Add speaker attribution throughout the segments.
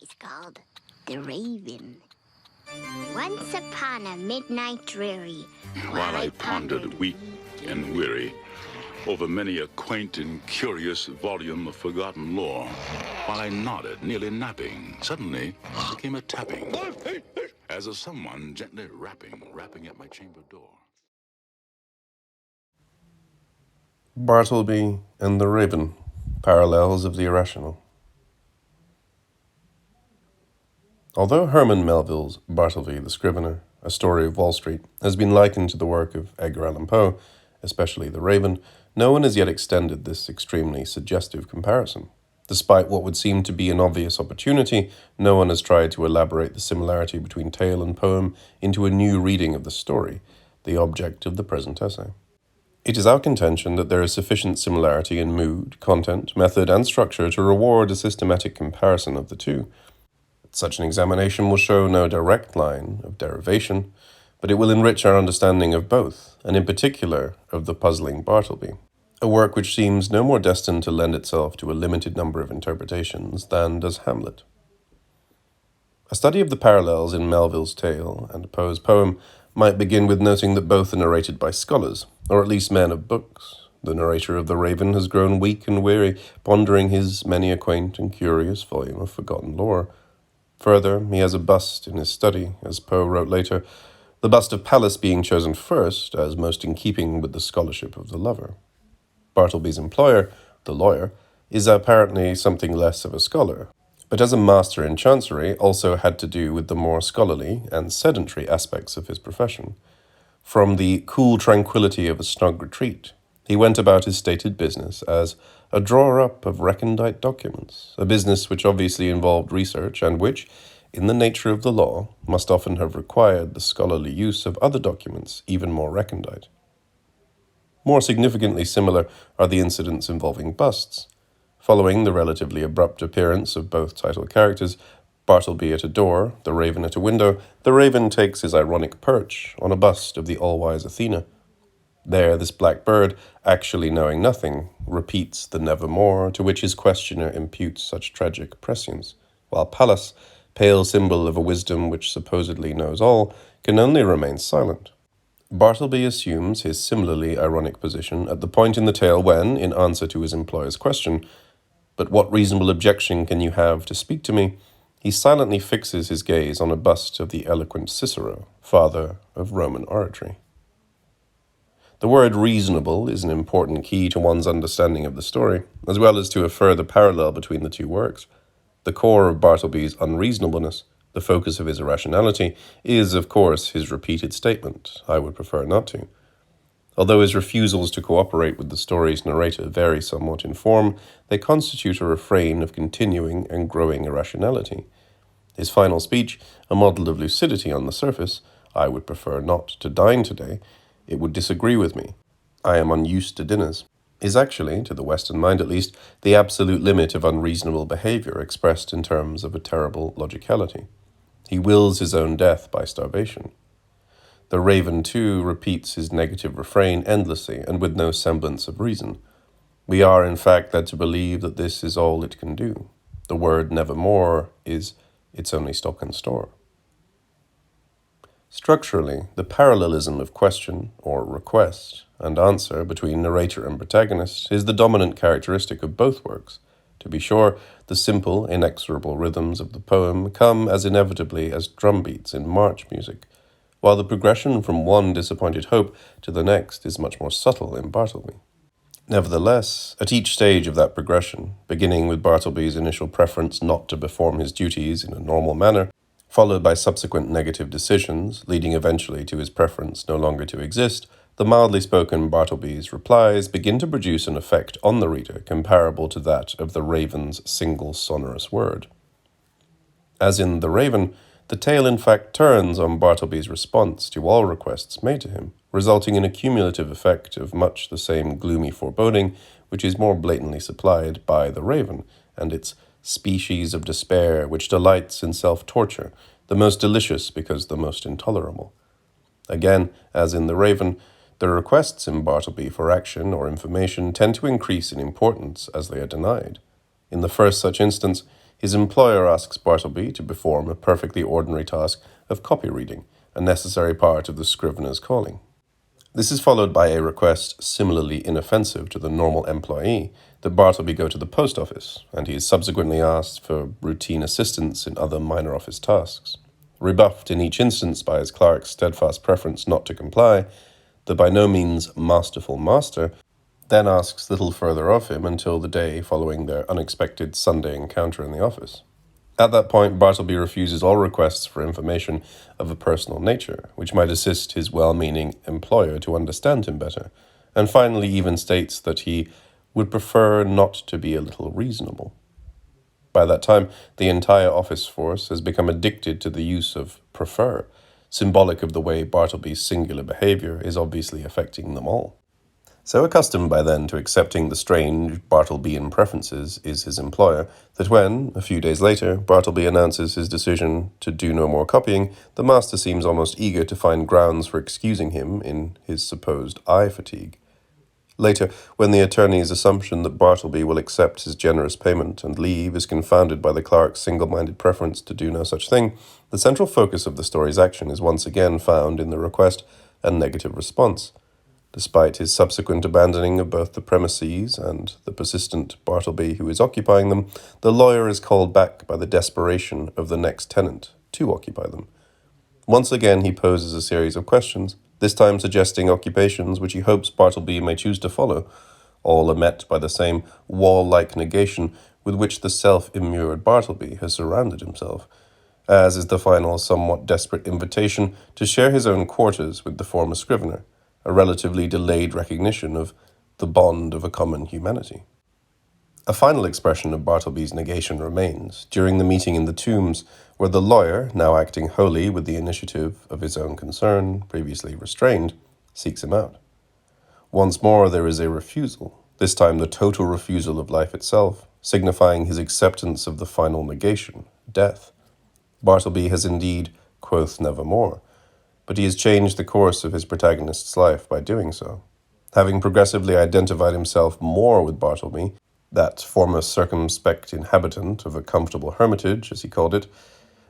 Speaker 1: is called The Raven. Once upon a midnight dreary,
Speaker 2: while I pondered weak and weary over many a quaint and curious volume of forgotten lore, while I nodded, nearly napping, suddenly came a tapping, as of someone gently rapping at my chamber door.
Speaker 3: Bartleby and the Raven, Parallels of the Irrational. Although Herman Melville's Bartleby the Scrivener, A Story of Wall Street, has been likened to the work of Edgar Allan Poe, especially The Raven, no one has yet extended this extremely suggestive comparison. Despite what would seem to be an obvious opportunity, no one has tried to elaborate the similarity between tale and poem into a new reading of the story, the object of the present essay. It is our contention that there is sufficient similarity in mood, content, method, and structure to reward a systematic comparison of the two. Such an examination will show no direct line of derivation, but it will enrich our understanding of both, and in particular of the puzzling Bartleby, a work which seems no more destined to lend itself to a limited number of interpretations than does Hamlet. A study of the parallels in Melville's tale and Poe's poem might begin with noting that both are narrated by scholars, or at least men of books. The narrator of The Raven has grown weak and weary, pondering his many a quaint and curious volume of forgotten lore. Further, he has a bust in his study, as Poe wrote later, the bust of Pallas being chosen first, as most in keeping with the scholarship of the lover. Bartleby's employer, the lawyer, is apparently something less of a scholar, but as a master in chancery also had to do with the more scholarly and sedentary aspects of his profession. From the cool tranquillity of a snug retreat, he went about his stated business as a drawer-up of recondite documents, a business which obviously involved research and which, in the nature of the law, must often have required the scholarly use of other documents even more recondite. More significantly similar are the incidents involving busts. Following the relatively abrupt appearance of both title characters, Bartleby at a door, the Raven at a window, the Raven takes his ironic perch on a bust of the all-wise Athena. There, this black bird, actually knowing nothing, repeats the nevermore to which his questioner imputes such tragic prescience, while Pallas, pale symbol of a wisdom which supposedly knows all, can only remain silent. Bartleby assumes his similarly ironic position at the point in the tale when, in answer to his employer's question, "But what reasonable objection can you have to speak to me?" he silently fixes his gaze on a bust of the eloquent Cicero, father of Roman oratory. The word reasonable is an important key to one's understanding of the story, as well as to a further parallel between the two works. The core of Bartleby's unreasonableness, the focus of his irrationality, is, of course, his repeated statement, "I would prefer not to." Although his refusals to cooperate with the story's narrator vary somewhat in form, they constitute a refrain of continuing and growing irrationality. His final speech, a model of lucidity on the surface, "I would prefer not to dine today, it would disagree with me, I am unused to dinners," is actually, to the Western mind at least, the absolute limit of unreasonable behavior expressed in terms of a terrible logicality. He wills his own death by starvation. The Raven, too, repeats his negative refrain endlessly and with no semblance of reason. We are, in fact, led to believe that this is all it can do. The word nevermore is its only stock and store. Structurally, the parallelism of question, or request, and answer between narrator and protagonist is the dominant characteristic of both works. To be sure, the simple, inexorable rhythms of the poem come as inevitably as drumbeats in march music, while the progression from one disappointed hope to the next is much more subtle in Bartleby. Nevertheless, at each stage of that progression, beginning with Bartleby's initial preference not to perform his duties in a normal manner, followed by subsequent negative decisions, leading eventually to his preference no longer to exist, the mildly spoken Bartleby's replies begin to produce an effect on the reader comparable to that of the Raven's single sonorous word. As in The Raven, the tale in fact turns on Bartleby's response to all requests made to him, resulting in a cumulative effect of much the same gloomy foreboding which is more blatantly supplied by The Raven and its species of despair which delights in self-torture, the most delicious because the most intolerable. Again, as in The Raven, the requests in Bartleby for action or information tend to increase in importance as they are denied. In the first such instance, his employer asks Bartleby to perform a perfectly ordinary task of copy reading, a necessary part of the scrivener's calling. This is followed by a request similarly inoffensive to the normal employee that Bartleby go to the post office, and he is subsequently asked for routine assistance in other minor office tasks. Rebuffed in each instance by his clerk's steadfast preference not to comply, the by no means masterful master then asks little further of him until the day following their unexpected Sunday encounter in the office. At that point, Bartleby refuses all requests for information of a personal nature, which might assist his well-meaning employer to understand him better, and finally even states that he would prefer not to be a little reasonable. By that time, the entire office force has become addicted to the use of prefer, symbolic of the way Bartleby's singular behavior is obviously affecting them all. So accustomed by then to accepting the strange Bartlebian preferences is his employer, that when, a few days later, Bartleby announces his decision to do no more copying, the master seems almost eager to find grounds for excusing him in his supposed eye fatigue. Later, when the attorney's assumption that Bartleby will accept his generous payment and leave is confounded by the clerk's single-minded preference to do no such thing, the central focus of the story's action is once again found in the request and negative response. Despite his subsequent abandoning of both the premises and the persistent Bartleby who is occupying them, the lawyer is called back by the desperation of the next tenant to occupy them. Once again he poses a series of questions, this time suggesting occupations which he hopes Bartleby may choose to follow. All are met by the same wall-like negation with which the self-immured Bartleby has surrounded himself, as is the final somewhat desperate invitation to share his own quarters with the former scrivener, a relatively delayed recognition of the bond of a common humanity. A final expression of Bartleby's negation remains during the meeting in the Tombs, where the lawyer, now acting wholly with the initiative of his own concern, previously restrained, seeks him out. Once more there is a refusal, this time the total refusal of life itself, signifying his acceptance of the final negation, death. Bartleby has indeed quoth nevermore, but he has changed the course of his protagonist's life by doing so. Having progressively identified himself more with Bartleby, that former circumspect inhabitant of a comfortable hermitage, as he called it,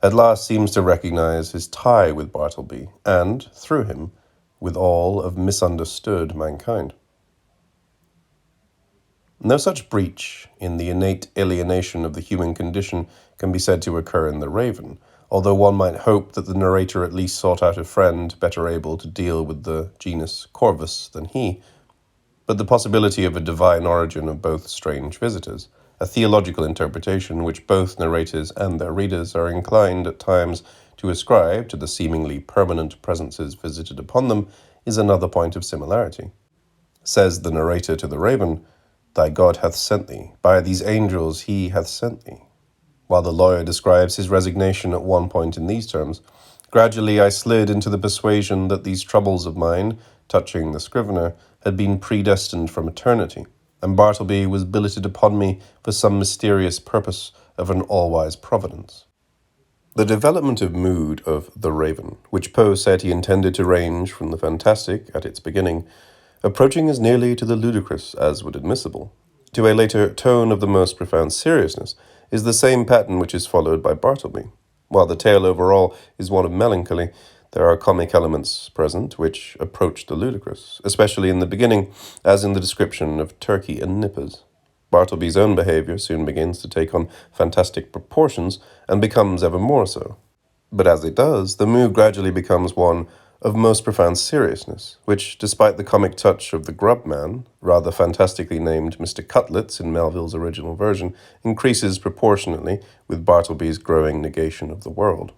Speaker 3: at last seems to recognize his tie with Bartleby, and, through him, with all of misunderstood mankind. No such breach in the innate alienation of the human condition can be said to occur in The Raven, although one might hope that the narrator at least sought out a friend better able to deal with the genus corvus than he. But the possibility of a divine origin of both strange visitors, a theological interpretation which both narrators and their readers are inclined at times to ascribe to the seemingly permanent presences visited upon them, is another point of similarity. Says the narrator to the Raven, "Thy God hath sent thee, by these angels he hath sent thee," while the lawyer describes his resignation at one point in these terms. "Gradually I slid into the persuasion that these troubles of mine, touching the scrivener, had been predestined from eternity, and Bartleby was billeted upon me for some mysterious purpose of an all-wise providence." The development of mood of The Raven, which Poe said he intended to range from the fantastic at its beginning, approaching as nearly to the ludicrous as was admissible, to a later tone of the most profound seriousness, is the same pattern which is followed by Bartleby. While the tale overall is one of melancholy, there are comic elements present which approach the ludicrous, especially in the beginning, as in the description of Turkey and Nippers. Bartleby's own behavior soon begins to take on fantastic proportions and becomes ever more so. But as it does, the mood gradually becomes one of most profound seriousness, which, despite the comic touch of the grub man, rather fantastically named Mr. Cutlets in Melville's original version, increases proportionately with Bartleby's growing negation of the world.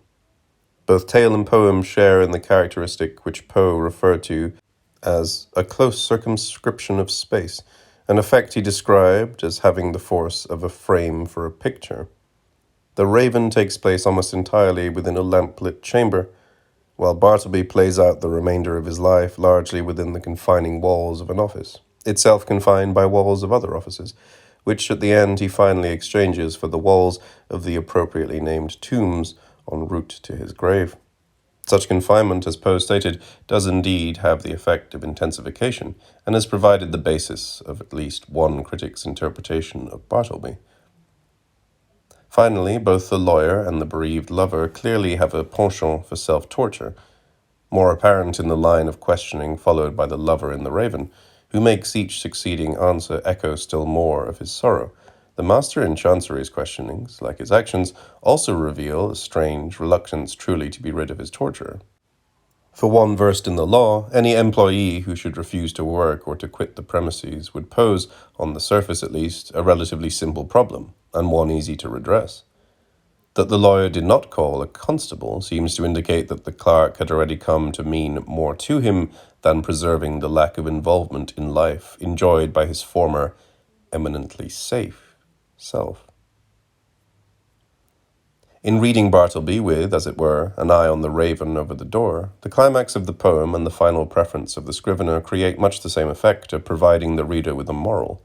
Speaker 3: Both tale and poem share in the characteristic which Poe referred to as a close circumscription of space, an effect he described as having the force of a frame for a picture. The Raven takes place almost entirely within a lamplit chamber, while Bartleby plays out the remainder of his life largely within the confining walls of an office, itself confined by walls of other offices, which at the end he finally exchanges for the walls of the appropriately named tombs en route to his grave. Such confinement, as Poe stated, does indeed have the effect of intensification, and has provided the basis of at least one critic's interpretation of Bartleby. Finally, both the lawyer and the bereaved lover clearly have a penchant for self-torture, more apparent in the line of questioning followed by the lover in The Raven, who makes each succeeding answer echo still more of his sorrow. The master in Chancery's questionings, like his actions, also reveal a strange reluctance truly to be rid of his torturer. For one versed in the law, any employee who should refuse to work or to quit the premises would pose, on the surface at least, a relatively simple problem, and one easy to redress. That the lawyer did not call a constable seems to indicate that the clerk had already come to mean more to him than preserving the lack of involvement in life enjoyed by his former, eminently safe self. In reading Bartleby with, as it were, an eye on the raven over the door, the climax of the poem and the final preference of the scrivener create much the same effect of providing the reader with a moral.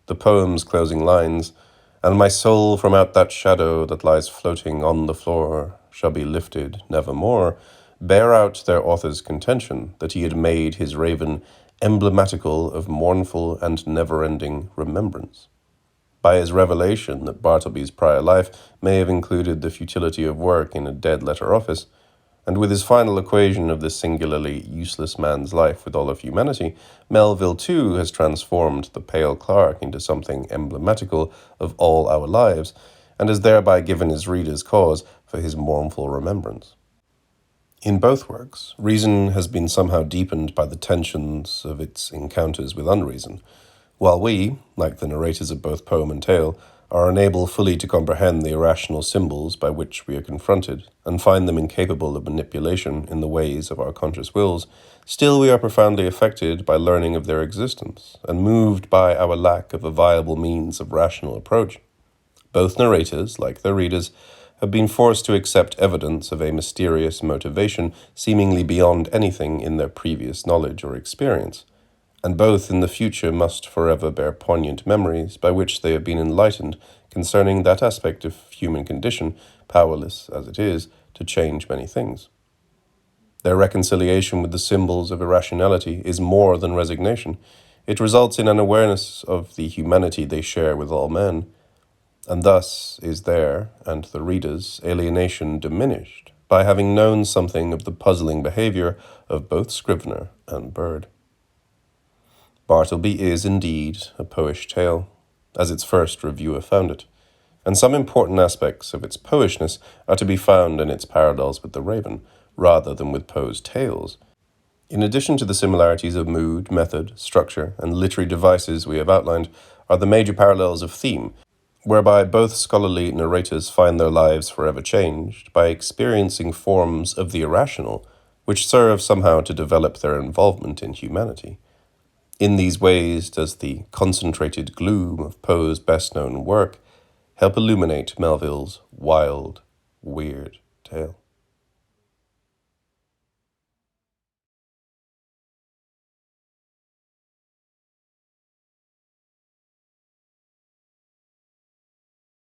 Speaker 3: The poem's closing lines, "And my soul from out that shadow that lies floating on the floor shall be lifted nevermore," bear out their author's contention that he had made his raven emblematical of mournful and never-ending remembrance. By his revelation that Bartleby's prior life may have included the futility of work in a dead-letter office, and with his final equation of this singularly useless man's life with all of humanity, Melville too has transformed the pale clerk into something emblematical of all our lives, and has thereby given his readers cause for his mournful remembrance. In both works, reason has been somehow deepened by the tensions of its encounters with unreason, while we, like the narrators of both poem and tale, are unable fully to comprehend the irrational symbols by which we are confronted, and find them incapable of manipulation in the ways of our conscious wills, still we are profoundly affected by learning of their existence, and moved by our lack of a viable means of rational approach. Both narrators, like their readers, have been forced to accept evidence of a mysterious motivation seemingly beyond anything in their previous knowledge or experience, and both in the future must forever bear poignant memories by which they have been enlightened concerning that aspect of human condition, powerless as it is to change many things. Their reconciliation with the symbols of irrationality is more than resignation. It results in an awareness of the humanity they share with all men, and thus is their, and the reader's, alienation diminished by having known something of the puzzling behavior of both scrivener and bird. Bartleby is indeed a poish tale, as its first reviewer found it, and some important aspects of its poishness are to be found in its parallels with The Raven, rather than with Poe's tales. In addition to the similarities of mood, method, structure, and literary devices we have outlined, are the major parallels of theme, whereby both scholarly narrators find their lives forever changed by experiencing forms of the irrational, which serve somehow to develop their involvement in humanity. In these ways does the concentrated gloom of Poe's best-known work help illuminate Melville's wild, weird tale.